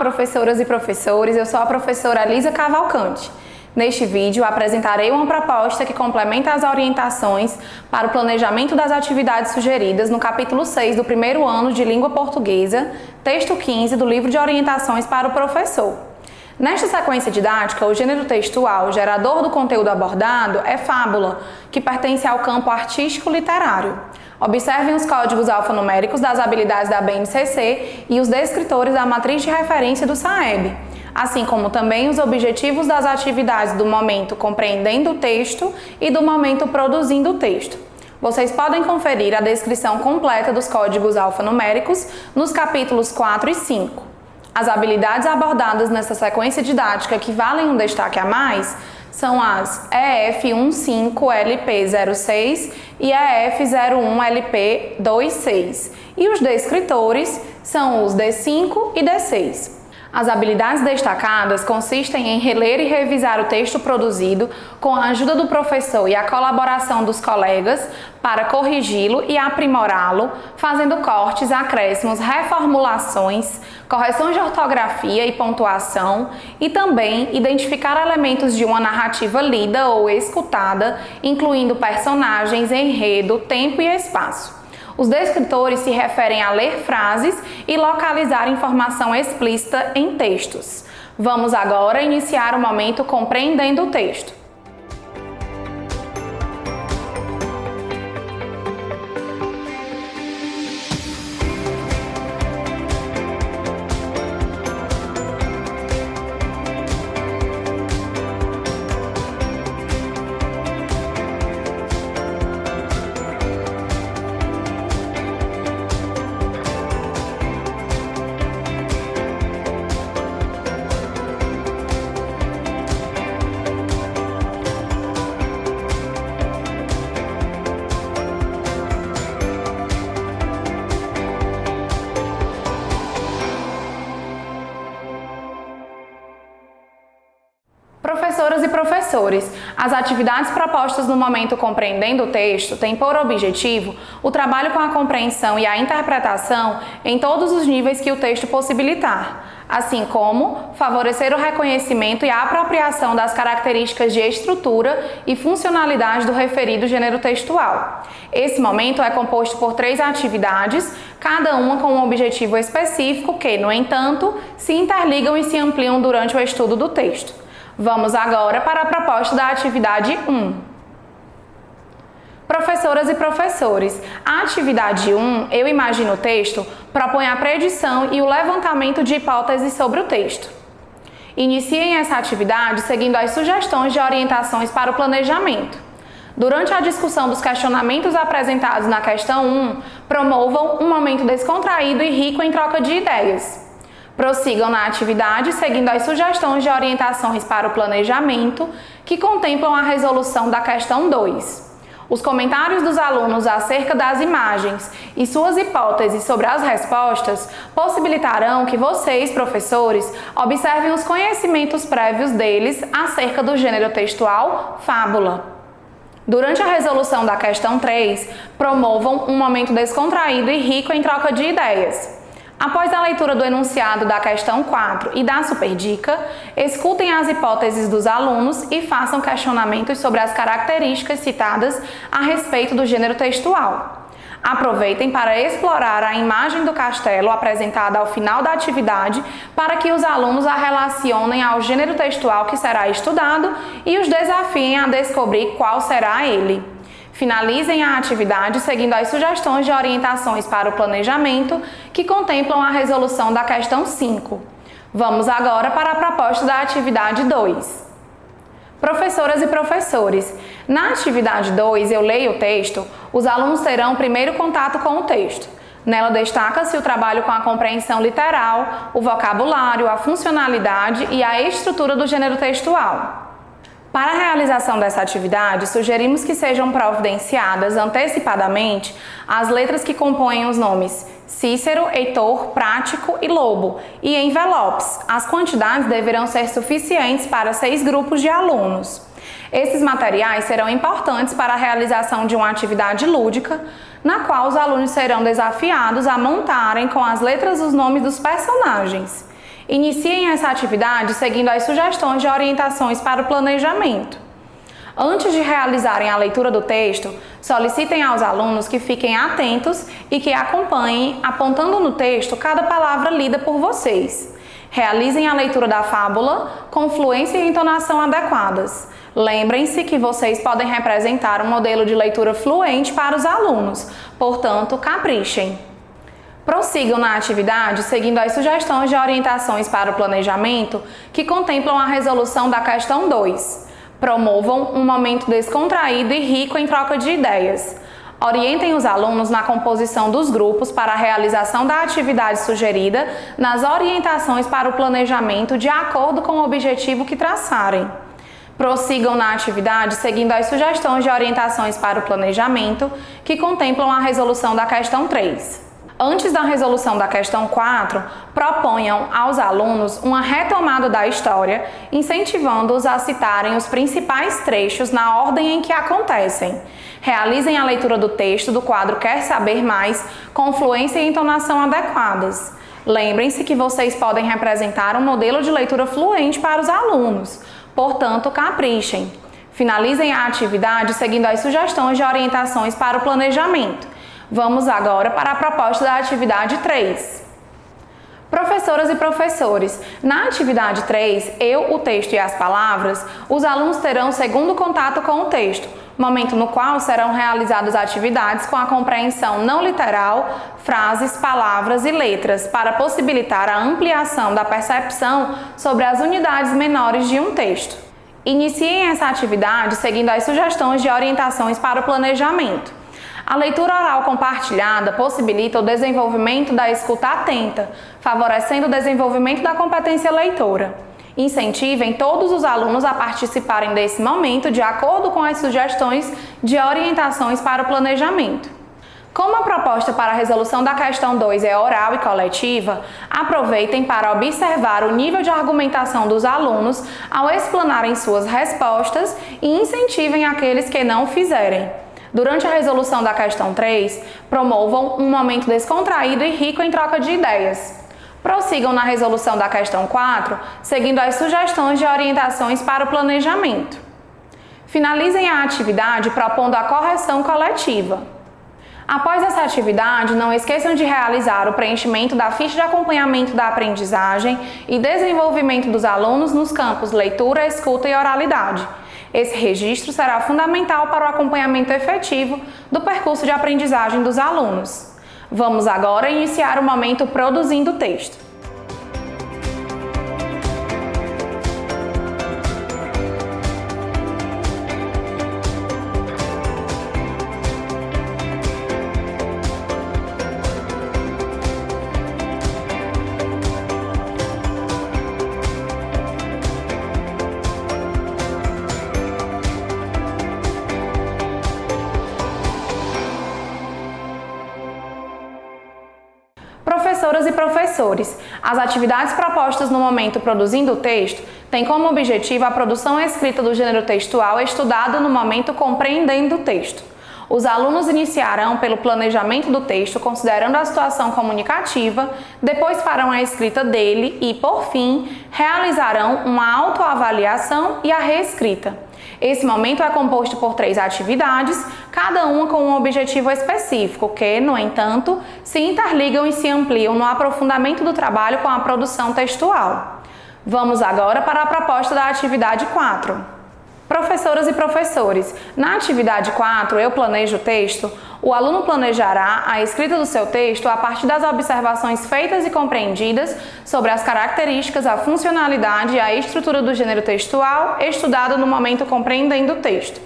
professoras e professores, eu sou a professora Lisa Cavalcante. Neste vídeo, apresentarei uma proposta que complementa as orientações para o planejamento das atividades sugeridas no capítulo 6 do primeiro ano de Língua Portuguesa, texto 15 do livro de orientações para o professor. Nesta sequência didática, o gênero textual gerador do conteúdo abordado é fábula, que pertence ao campo artístico-literário. Observem os códigos alfanuméricos das habilidades da BNCC e os descritores da matriz de referência do SAEB, assim como também os objetivos das atividades do momento compreendendo o texto e do momento produzindo o texto. Vocês podem conferir a descrição completa dos códigos alfanuméricos nos capítulos 4 e 5. As habilidades abordadas nessa sequência didática que valem um destaque a mais são as EF15LP06 e EF01LP26, e os descritores são os D5 e D6. As habilidades destacadas consistem em reler e revisar o texto produzido com a ajuda do professor e a colaboração dos colegas para corrigi-lo e aprimorá-lo, fazendo cortes, acréscimos, reformulações, correções de ortografia e pontuação, e também identificar elementos de uma narrativa lida ou escutada, incluindo personagens, enredo, tempo e espaço. Os descritores se referem a ler frases e localizar informação explícita em textos. Vamos agora iniciar o momento compreendendo o texto. Professoras e professores, as atividades propostas no momento compreendendo o texto têm por objetivo o trabalho com a compreensão e a interpretação em todos os níveis que o texto possibilitar, assim como favorecer o reconhecimento e a apropriação das características de estrutura e funcionalidade do referido gênero textual. Esse momento é composto por 3 atividades, cada uma com um objetivo específico que, no entanto, se interligam e se ampliam durante o estudo do texto. Vamos agora para a proposta da atividade 1. Professoras e professores, a atividade 1, Eu Imagino o Texto, propõe a predição e o levantamento de hipóteses sobre o texto. Iniciem essa atividade seguindo as sugestões de orientações para o planejamento. Durante a discussão dos questionamentos apresentados na questão 1, promovam um momento descontraído e rico em troca de ideias. Prossigam na atividade seguindo as sugestões de orientações para o planejamento que contemplam a resolução da questão 2. Os comentários dos alunos acerca das imagens e suas hipóteses sobre as respostas possibilitarão que vocês, professores, observem os conhecimentos prévios deles acerca do gênero textual fábula. Durante a resolução da questão 3, promovam um momento descontraído e rico em troca de ideias. Após a leitura do enunciado da questão 4 e da superdica, escutem as hipóteses dos alunos e façam questionamentos sobre as características citadas a respeito do gênero textual. Aproveitem para explorar a imagem do castelo apresentada ao final da atividade para que os alunos a relacionem ao gênero textual que será estudado e os desafiem a descobrir qual será ele. Finalizem a atividade seguindo as sugestões de orientações para o planejamento que contemplam a resolução da questão 5. Vamos agora para a proposta da atividade 2. Professoras e professores, na atividade 2, Eu Leio o Texto, os alunos terão primeiro contato com o texto. Nela destaca-se o trabalho com a compreensão literal, o vocabulário, a funcionalidade e a estrutura do gênero textual. Para a realização dessa atividade, sugerimos que sejam providenciadas antecipadamente as letras que compõem os nomes Cícero, Heitor, Prático e Lobo, e envelopes. As quantidades deverão ser suficientes para 6 grupos de alunos. Esses materiais serão importantes para a realização de uma atividade lúdica, na qual os alunos serão desafiados a montarem com as letras os nomes dos personagens. Iniciem essa atividade seguindo as sugestões de orientações para o planejamento. Antes de realizarem a leitura do texto, solicitem aos alunos que fiquem atentos e que acompanhem, apontando no texto cada palavra lida por vocês. Realizem a leitura da fábula com fluência e entonação adequadas. Lembrem-se que vocês podem representar um modelo de leitura fluente para os alunos, portanto, caprichem. Prossigam na atividade seguindo as sugestões de orientações para o planejamento que contemplam a resolução da questão 2. Promovam um momento descontraído e rico em troca de ideias. Orientem os alunos na composição dos grupos para a realização da atividade sugerida nas orientações para o planejamento de acordo com o objetivo que traçarem. Prossigam na atividade seguindo as sugestões de orientações para o planejamento que contemplam a resolução da questão 3. Antes da resolução da questão 4, proponham aos alunos uma retomada da história, incentivando-os a citarem os principais trechos na ordem em que acontecem. Realizem a leitura do texto do quadro Quer Saber Mais, com fluência e entonação adequadas. Lembrem-se que vocês podem representar um modelo de leitura fluente para os alunos, portanto, caprichem. Finalizem a atividade seguindo as sugestões de orientações para o planejamento. Vamos agora para a proposta da atividade 3. Professoras e professores, na atividade 3, o texto e as palavras, os alunos terão o segundo contato com o texto, momento no qual serão realizadas atividades com a compreensão não literal, frases, palavras e letras, para possibilitar a ampliação da percepção sobre as unidades menores de um texto. Iniciem essa atividade seguindo as sugestões de orientações para o planejamento. A leitura oral compartilhada possibilita o desenvolvimento da escuta atenta, favorecendo o desenvolvimento da competência leitora. Incentivem todos os alunos a participarem desse momento de acordo com as sugestões de orientações para o planejamento. Como a proposta para a resolução da questão 2 é oral e coletiva, aproveitem para observar o nível de argumentação dos alunos ao explanarem suas respostas e incentivem aqueles que não o fizerem. Durante a resolução da questão 3, promovam um momento descontraído e rico em troca de ideias. Prossigam na resolução da questão 4, seguindo as sugestões de orientações para o planejamento. Finalizem a atividade propondo a correção coletiva. Após essa atividade, não esqueçam de realizar o preenchimento da ficha de acompanhamento da aprendizagem e desenvolvimento dos alunos nos campos leitura, escuta e oralidade. Esse registro será fundamental para o acompanhamento efetivo do percurso de aprendizagem dos alunos. Vamos agora iniciar o momento produzindo texto. Professoras e professores, as atividades propostas no momento produzindo o texto têm como objetivo a produção escrita do gênero textual estudado no momento compreendendo o texto. Os alunos iniciarão pelo planejamento do texto, considerando a situação comunicativa, depois farão a escrita dele e, por fim, realizarão uma autoavaliação e a reescrita. Esse momento é composto por 3 atividades, cada uma com um objetivo específico, que, no entanto, se interligam e se ampliam no aprofundamento do trabalho com a produção textual. Vamos agora para a proposta da atividade 4. Professoras e professores, na atividade 4, eu planejo o texto, o aluno planejará a escrita do seu texto a partir das observações feitas e compreendidas sobre as características, a funcionalidade e a estrutura do gênero textual estudado no momento compreendendo o texto.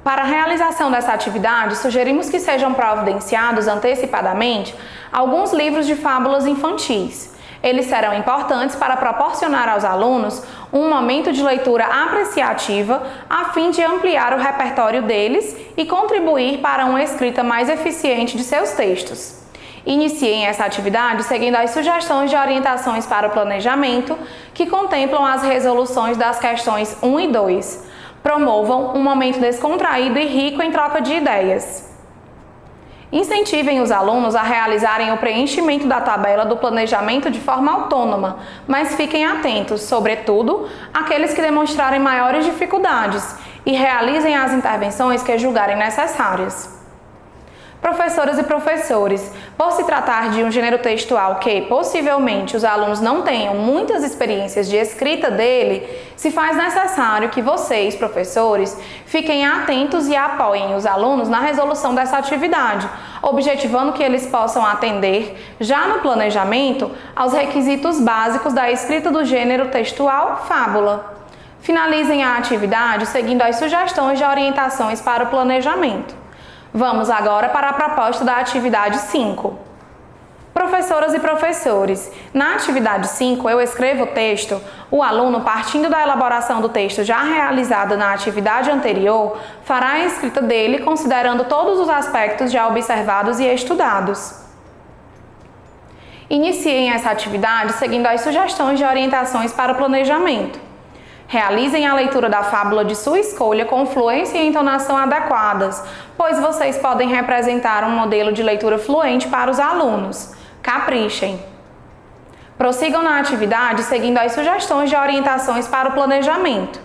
Para a realização dessa atividade, sugerimos que sejam providenciados antecipadamente alguns livros de fábulas infantis. Eles serão importantes para proporcionar aos alunos um momento de leitura apreciativa a fim de ampliar o repertório deles e contribuir para uma escrita mais eficiente de seus textos. Iniciem essa atividade seguindo as sugestões de orientações para o planejamento que contemplam as resoluções das questões 1 e 2. Promovam um momento descontraído e rico em troca de ideias. Incentivem os alunos a realizarem o preenchimento da tabela do planejamento de forma autônoma, mas fiquem atentos, sobretudo, àqueles que demonstrarem maiores dificuldades e realizem as intervenções que julgarem necessárias. Professoras e professores, por se tratar de um gênero textual que, possivelmente, os alunos não tenham muitas experiências de escrita dele, se faz necessário que vocês, professores, fiquem atentos e apoiem os alunos na resolução dessa atividade, objetivando que eles possam atender, já no planejamento, aos requisitos básicos da escrita do gênero textual fábula. Finalizem a atividade seguindo as sugestões de orientações para o planejamento. Vamos agora para a proposta da atividade 5. Professoras e professores, na atividade 5 eu escrevo o texto, o aluno, partindo da elaboração do texto já realizada na atividade anterior, fará a escrita dele considerando todos os aspectos já observados e estudados. Iniciem essa atividade seguindo as sugestões de orientações para o planejamento. Realizem a leitura da fábula de sua escolha com fluência e entonação adequadas, pois vocês podem representar um modelo de leitura fluente para os alunos. Caprichem! Prossigam na atividade seguindo as sugestões de orientações para o planejamento.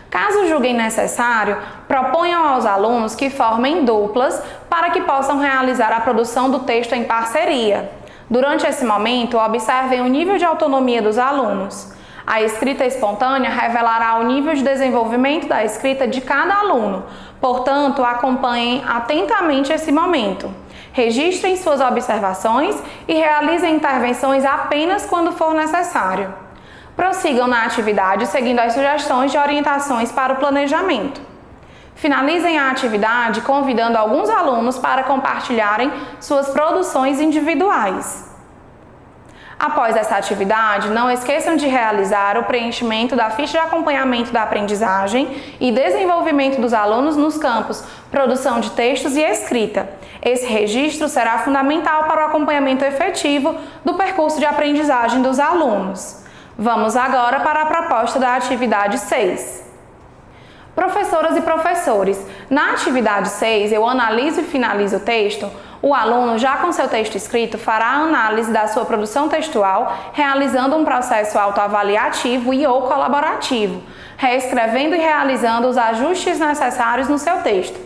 Caso julguem necessário, proponham aos alunos que formem duplas para que possam realizar a produção do texto em parceria. Durante esse momento, observem o nível de autonomia dos alunos. A escrita espontânea revelará o nível de desenvolvimento da escrita de cada aluno, portanto, acompanhem atentamente esse momento. Registrem suas observações e realizem intervenções apenas quando for necessário. Prossigam na atividade seguindo as sugestões de orientações para o planejamento. Finalizem a atividade convidando alguns alunos para compartilharem suas produções individuais. Após essa atividade, não esqueçam de realizar o preenchimento da ficha de acompanhamento da aprendizagem e desenvolvimento dos alunos nos campos produção de textos e escrita. Esse registro será fundamental para o acompanhamento efetivo do percurso de aprendizagem dos alunos. Vamos agora para a proposta da atividade 6. Professoras e professores, na atividade 6 eu analiso e finalizo o texto. O aluno, já com seu texto escrito, fará a análise da sua produção textual, realizando um processo autoavaliativo e ou colaborativo, reescrevendo e realizando os ajustes necessários no seu texto.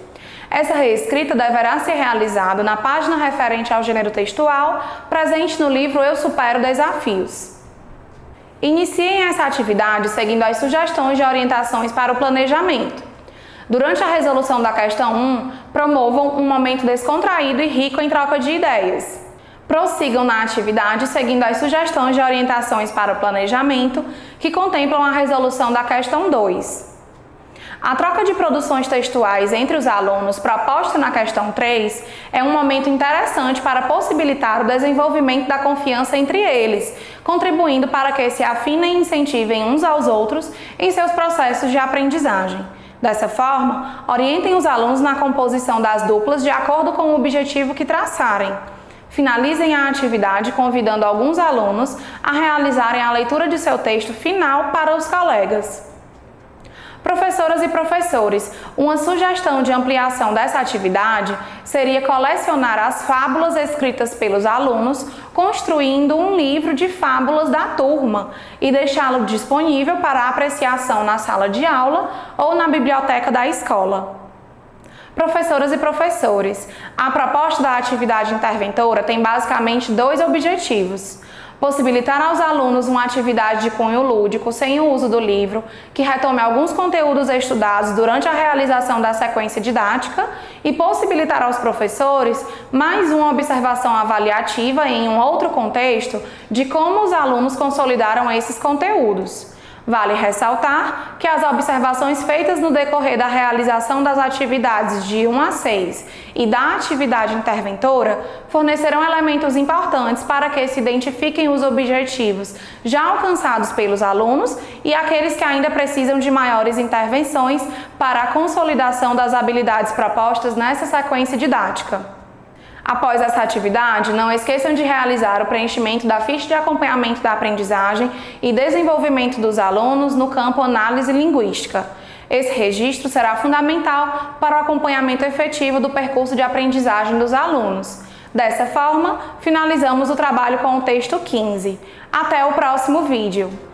Essa reescrita deverá ser realizada na página referente ao gênero textual, presente no livro Eu Supero Desafios. Iniciem essa atividade seguindo as sugestões de orientações para o planejamento. Durante a resolução da questão 1, promovam um momento descontraído e rico em troca de ideias. Prossigam na atividade seguindo as sugestões de orientações para o planejamento, que contemplam a resolução da questão 2. A troca de produções textuais entre os alunos proposta na questão 3 é um momento interessante para possibilitar o desenvolvimento da confiança entre eles, contribuindo para que se afinem e incentivem uns aos outros em seus processos de aprendizagem. Dessa forma, orientem os alunos na composição das duplas de acordo com o objetivo que traçarem. Finalizem a atividade convidando alguns alunos a realizarem a leitura de seu texto final para os colegas. Professoras e professores, uma sugestão de ampliação dessa atividade seria colecionar as fábulas escritas pelos alunos, construindo um livro de fábulas da turma e deixá-lo disponível para apreciação na sala de aula ou na biblioteca da escola. Professoras e professores, a proposta da atividade interventora tem basicamente 2 objetivos. Possibilitar aos alunos uma atividade de cunho lúdico sem o uso do livro, que retome alguns conteúdos estudados durante a realização da sequência didática e possibilitar aos professores mais uma observação avaliativa em um outro contexto de como os alunos consolidaram esses conteúdos. Vale ressaltar que as observações feitas no decorrer da realização das atividades de 1 a 6 e da atividade interventora fornecerão elementos importantes para que se identifiquem os objetivos já alcançados pelos alunos e aqueles que ainda precisam de maiores intervenções para a consolidação das habilidades propostas nessa sequência didática. Após essa atividade, não esqueçam de realizar o preenchimento da ficha de acompanhamento da aprendizagem e desenvolvimento dos alunos no campo análise linguística. Esse registro será fundamental para o acompanhamento efetivo do percurso de aprendizagem dos alunos. Dessa forma, finalizamos o trabalho com o texto 15. Até o próximo vídeo!